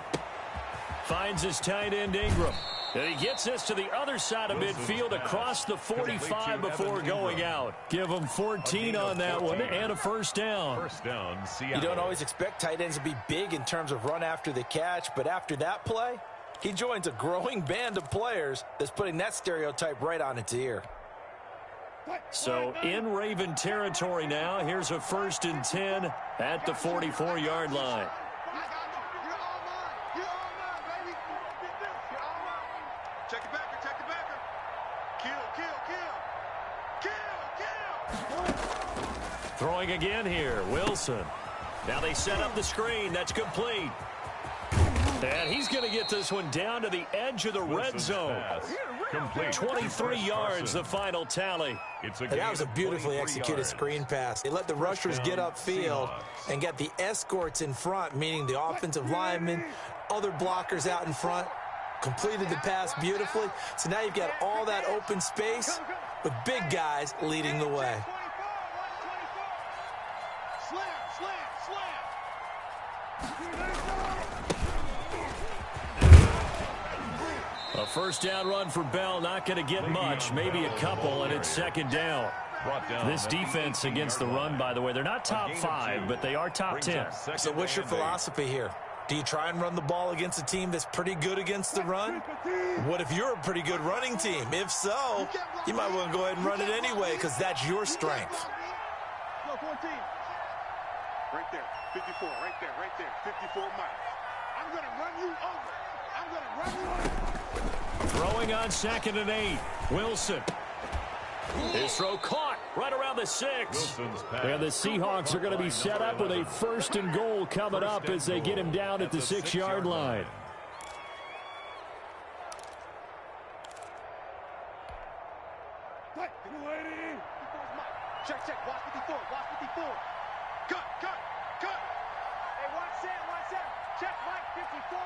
finds his tight end Ingram. And he gets this to the other side of midfield across the 45 before going out. Give him 14 on that one and a 1st down. 1st down, Seattle. You don't always expect tight ends to be big in terms of run after the catch, but after that play, he joins a growing band of players that's putting that stereotype right on its ear. So in Raven territory now, here's a 1st and 10 at the 44-yard line. Check it backer, check it backer. Kill, kill, kill. Kill, kill. Throwing again here, Wilson. Now they set up the screen. That's complete. And he's going to get this one down to the edge of the red zone. 23 yards, the final tally. That was a beautifully executed screen pass. They let the rushers get upfield and get the escorts in front, meaning the offensive linemen, other blockers out in front. Completed the pass beautifully. So now you've got all that open space with big guys leading the way. Slam, slam, slam. A 1st down run for Bell, not going to get much, maybe a couple, and it's 2nd down. This defense against the run, by the way, they're not top 5, but they are top 10. So what's your philosophy here? Do you try and run the ball against a team that's pretty good against the run? What if you're a pretty good running team? If so, you might want to go ahead and run it anyway, because that's your strength. Go 14. Right there, 54, right there, 54 miles. I'm going to run you over. I'm going to run you over. Throwing on 2nd and 8. Wilson. His throw caught right around the 6. And the Seahawks are going to be set up with a 1st and goal coming up as they get him down at the 6-yard line. Check, check. Watch 54. Watch 54. Cut. Hey, watch that. Check Mike 54.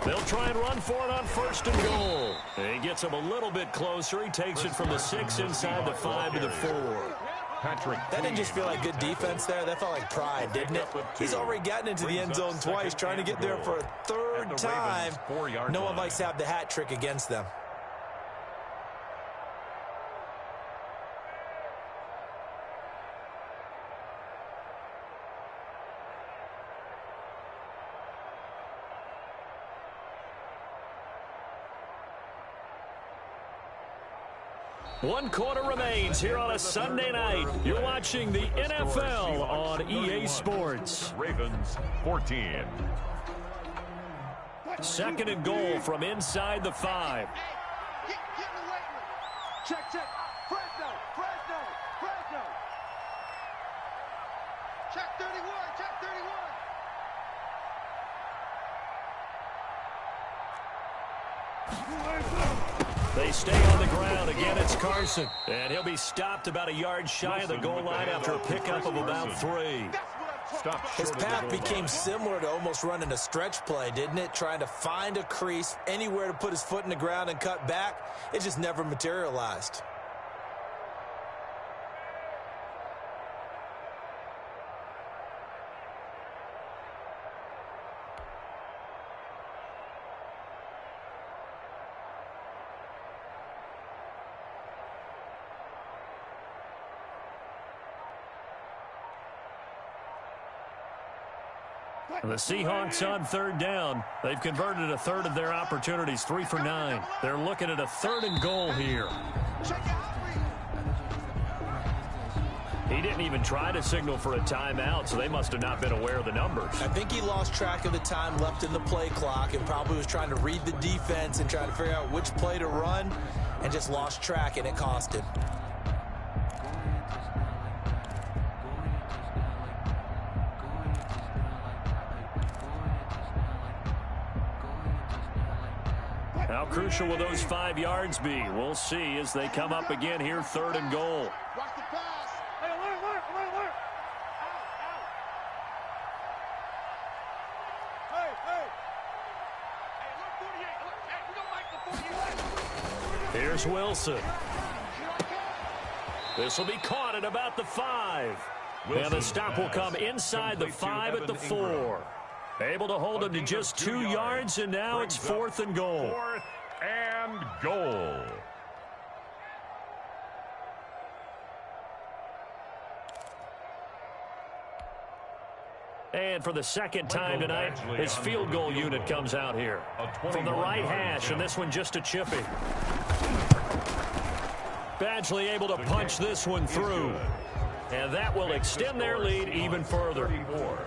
They'll try and run for it on 1st and goal. He gets him a little bit closer. He takes it from the 6 inside the 5 to the 4. That didn't just feel like good defense there. That felt like pride, didn't it? He's already gotten into the end zone twice, trying to get there for a 3rd time. No one likes to have the hat trick against them. One quarter remains here on a Sunday night. You're watching the NFL on EA Sports. Ravens 14. 2nd and goal from inside the 5. Get in the weight room. Check. Fresno. Check 31. They stay on the ground. Again, it's Carson. And he'll be stopped about a yard shy of the goal line after a pickup of about 3. His path became similar to almost running a stretch play, didn't it? Trying to find a crease, anywhere to put his foot in the ground and cut back. It just never materialized. The Seahawks on 3rd down. They've converted a 1/3 of their opportunities, 3 for 9. They're looking at a 3rd and goal here. He didn't even try to signal for a timeout, so they must have not been aware of the numbers. I think he lost track of the time left in the play clock and probably was trying to read the defense and trying to figure out which play to run and just lost track, and it cost him. How crucial will those 5 yards be? We'll see as they come up again here, 3rd and goal. Watch the pass. Hey, alert. Hey, look, 48. Hey, we don't like the 48. Here's Wilson. This will be caught at about the 5. And the stop will come inside the 5 at the 4. Able to hold him to just 2 yards, and now it's 4th and goal. 4th and goal. And for the 2nd time tonight, his field goal unit comes out here. From the right hash, and this one just a chippy. Badgley able to punch this one through. And that will extend their lead even further.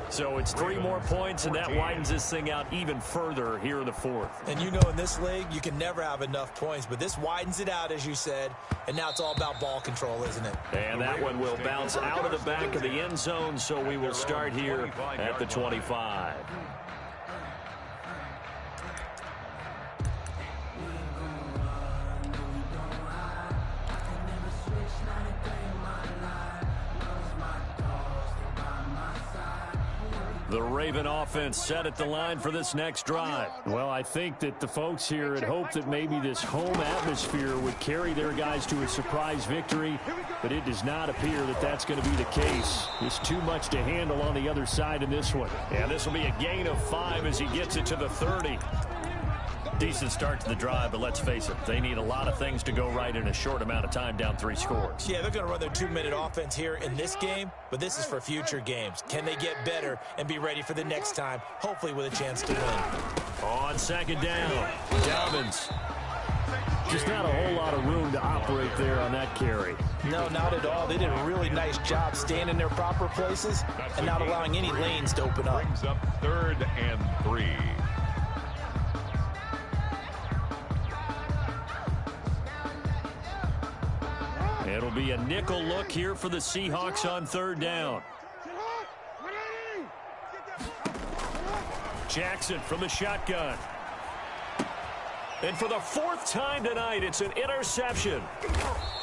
So it's 3 more points, and that widens this thing out even further here in the 4th. And you know, in this league, you can never have enough points, but this widens it out, as you said, and now it's all about ball control, isn't it? And that one will bounce out of the back of the end zone, so we will start here at the 25. The Raven offense set at the line for this next drive. Well, I think that the folks here had hoped that maybe this home atmosphere would carry their guys to a surprise victory, but it does not appear that that's going to be the case. There's too much to handle on the other side in this one. And this will be a gain of 5 as he gets it to the 30. Decent start to the drive, but let's face it, they need a lot of things to go right in a short amount of time, down 3 scores. Yeah, they're going to run their 2-minute offense here in this game, but this is for future games. Can they get better and be ready for the next time, hopefully with a chance to win? On 2nd down, Dobbins. Just not a whole lot of room to operate there on that carry. No, not at all. They did a really nice job staying in their proper places and not allowing any lanes to open up. Brings up 3rd and 3. It'll be a nickel look here for the Seahawks on 3rd down. Jackson from the shotgun. And for the 4th time tonight, it's an interception.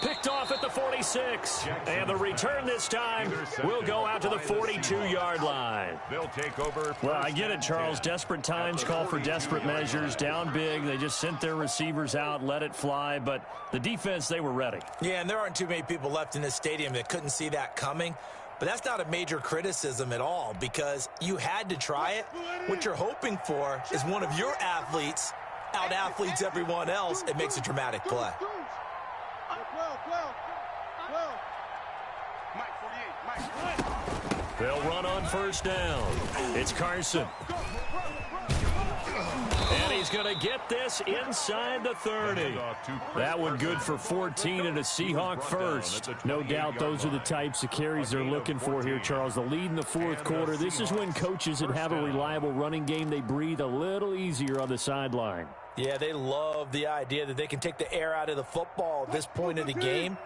Picked off at the 46. And the return this time will go out to the 42-yard line. They'll take over. Well, I get it, Charles. Desperate times call for desperate measures. Down big. They just sent their receivers out, let it fly. But the defense, they were ready. Yeah, and there aren't too many people left in this stadium that couldn't see that coming. But that's not a major criticism at all because you had to try it. What you're hoping for is one of your athletes out-athletes everyone else. It makes a dramatic play. They'll run on first down. It's Carson. And he's going to get this inside the 30. That one good for 14 and a Seahawk first. No doubt those are the types of carries they're looking for here, Charles. The lead in the 4th quarter. This is when coaches that have a reliable running game, they breathe a little easier on the sideline. Yeah, they love the idea that they can take the air out of the football at this point of the game.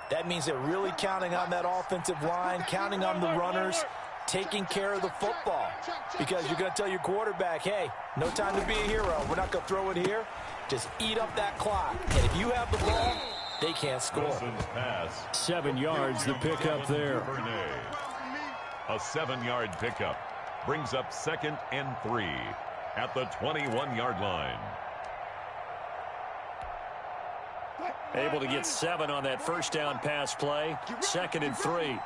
That means they're really counting on that offensive line, counting on the runners, taking care of the football. Because you're going to tell your quarterback, hey, no time to be a hero. We're not going to throw it here. Just eat up that clock. And if you have the ball, they can't score. 7 yards, the pickup there. A 7-yard pickup brings up 2nd and 3 at the 21-yard line. Able to get 7 on that first down pass play. 2nd and 3.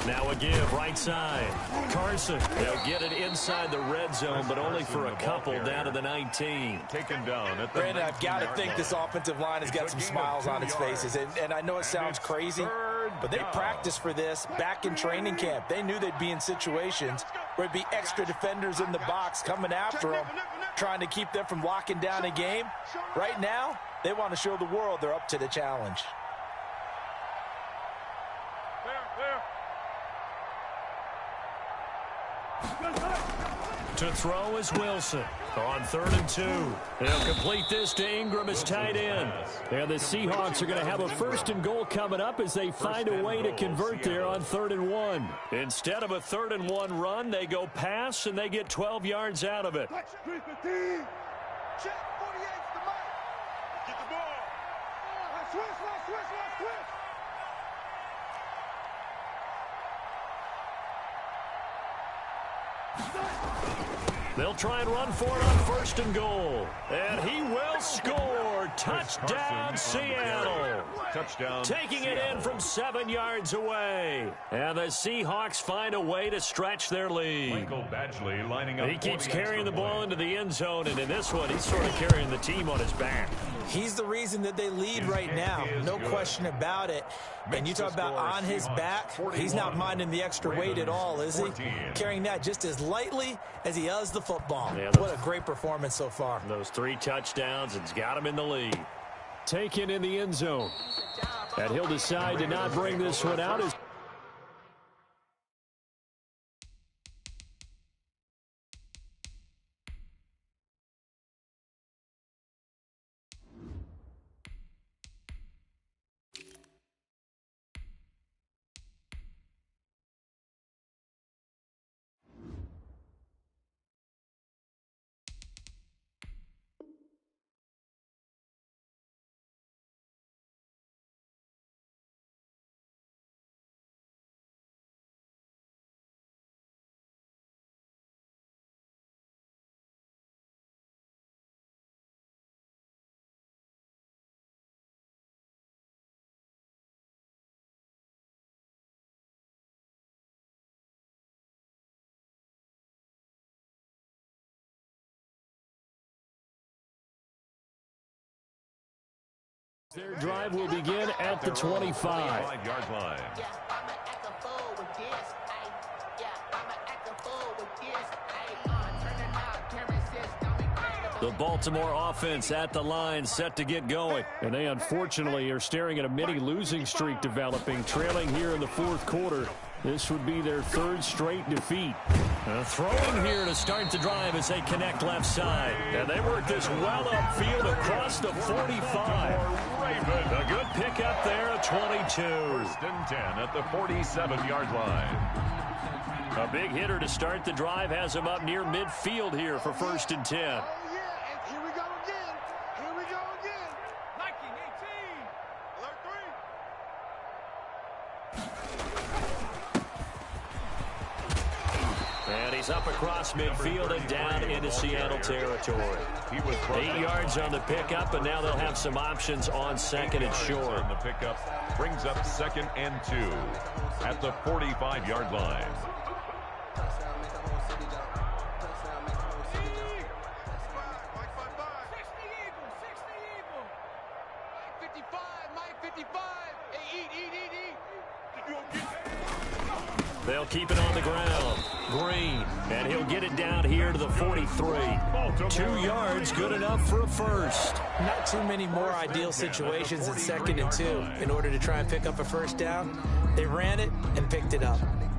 Now a give, right side. Carson, they'll get it inside the red zone, but only for a couple down to the 19. Taken down at the Brandon, I've got to think this offensive line has got some smiles on its faces. And I know it sounds crazy, but they practiced for this back in training camp. They knew they'd be in situations where it'd be extra defenders in the box coming after them, trying to keep them from locking down a game. Right now, they want to show the world they're up to the challenge. To throw is Wilson on 3rd and 2. They'll complete this to Ingram as tight end. And the Seahawks are going to have a 1st and goal coming up as they find a way to convert there on 3rd and 1. Instead of a 3rd and 1 run, they go pass and they get 12 yards out of it. They'll try and run for it on 1st and goal. And he will score. Touchdown, Seattle. Touchdown. Taking it in from 7 yards away. And the Seahawks find a way to stretch their lead. Michael Badgley lining up. He keeps carrying the ball into the end zone, and in this one, he's sort of carrying the team on his back. He's the reason that they lead right now. No question about it. And you talk about on his back, he's not minding the extra weight at all, is he? Carrying that just as lightly as he does the football. Yeah, what a great performance so far. Those 3 touchdowns, it's got him in the lead. Taken in the end zone. And he'll decide to not bring this one out as their drive will begin at the 25. 5-yard line. The Baltimore offense at the line, set to get going. And they unfortunately are staring at a mini losing streak developing, trailing here in the 4th quarter. This would be their 3rd straight defeat. Throwing here to start the drive as they connect left side. And they work this well upfield across the 45. A good pickup there, a 22. 1st and 10 at the 47-yard line. A big hitter to start the drive has him up near midfield here for 1st and 10. Oh, yeah, and here we go again. Here we go again. Nike 18. Alert 3. And he's up across midfield and down into Seattle territory. 8 yards on the pickup, and now they'll have some options on 2nd and short. On the pickup brings up 2nd and 2 at the 45-yard line. They'll keep it on the ground. Green, and he'll get it down here to the 43. 2 yards, good enough for a first. Not too many more ideal situations in 2nd and 2 in order to try and pick up a first down. They ran it and picked it up. Let's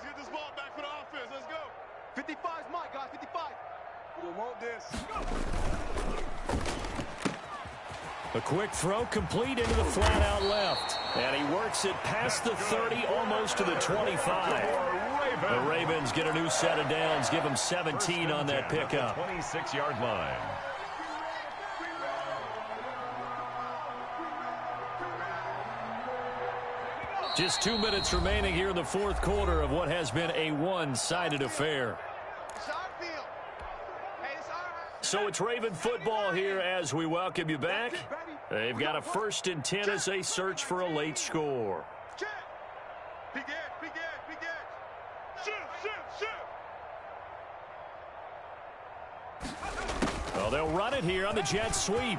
get this ball back for the offense. Let's go. 55's mine, guys. 55. We want this. A quick throw complete into the flat out left. And he works it past the 30, almost to the 25. The Ravens get a new set of downs, give them 17 on that pickup. 26-yard line. Just 2 minutes remaining here in the 4th quarter of what has been a one-sided affair. So it's Raven football here as we welcome you back. They've got a 1st and 10 as they search for a late score. Well, they'll run it here on the jet sweep.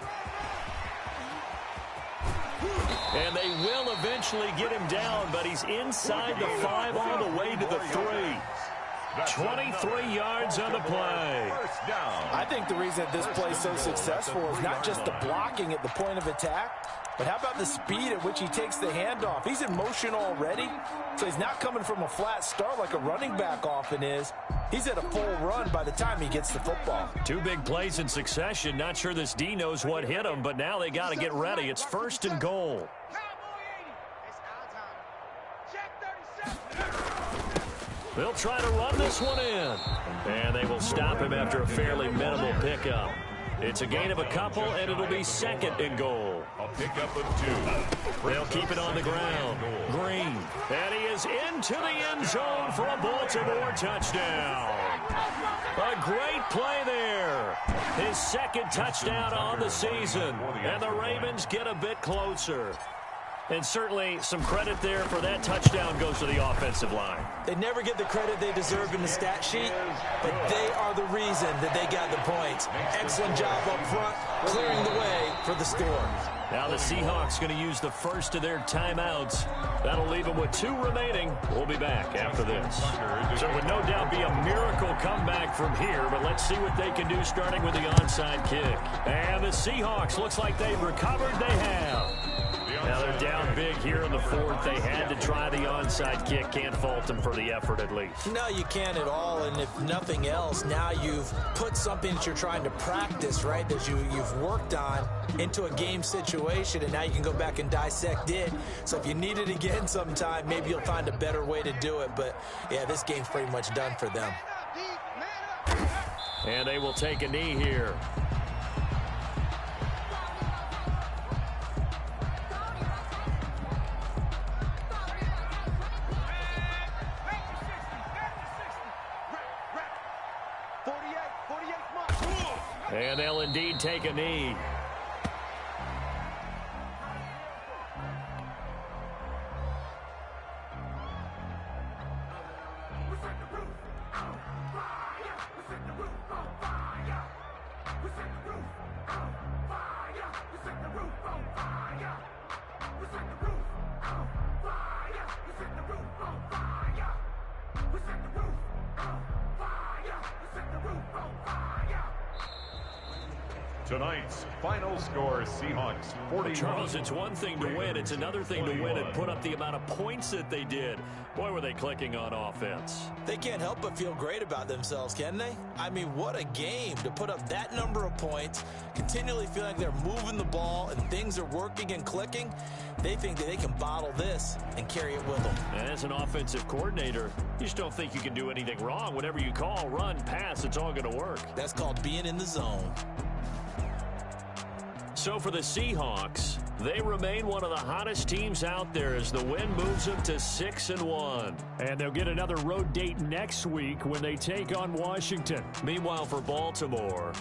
And they will eventually get him down, but he's inside the 5 all the way to the 3. 23 yards on the play. I think the reason that this play is so successful is not just the blocking at the point of attack, but how about the speed at which he takes the handoff? He's in motion already, so he's not coming from a flat start like a running back often is. He's at a full run by the time he gets the football. 2 big plays in succession. Not sure this D knows what hit him, but now they got to get ready. It's 1st and goal. They'll try to run this one in. And they will stop him after a fairly minimal pickup. It's a gain of a couple, and it'll be 2nd and goal. A pickup of 2. They'll keep it on the ground. Green. And he is into the end zone for a Baltimore touchdown. A great play there. His 2nd touchdown on the season. And the Ravens get a bit closer. And certainly some credit there for that touchdown goes to the offensive line. They never get the credit they deserve in the stat sheet, but they are the reason that they got the points. Excellent job up front, clearing the way for the score. Now the Seahawks going to use the first of their timeouts. That'll leave them with 2 remaining. We'll be back after this. So it would no doubt be a miracle comeback from here, but let's see what they can do starting with the onside kick. And the Seahawks, looks like they've recovered. They have. Now they're down big here in the 4th. They had to try the onside kick. Can't fault them for the effort at least. No, you can't at all. And if nothing else, now you've put something that you're trying to practice, right, that you've worked on into a game situation, and now you can go back and dissect it. So if you need it again sometime, maybe you'll find a better way to do it. But, yeah, this game's pretty much done for them. And they will take a knee here. And they'll indeed take a knee. Tonight's final score, Seahawks 41. Charles, it's one thing to win. It's another thing to win and put up the amount of points that they did. Boy, were they clicking on offense. They can't help but feel great about themselves, can they? I mean, what a game to put up that number of points, continually feel like they're moving the ball and things are working and clicking. They think that they can bottle this and carry it with them. And as an offensive coordinator, you just don't think you can do anything wrong. Whatever you call, run, pass, it's all going to work. That's called being in the zone. So for the Seahawks, they remain one of the hottest teams out there as the win moves them to 6-1. And they'll get another road date next week when they take on Washington. Meanwhile, for Baltimore,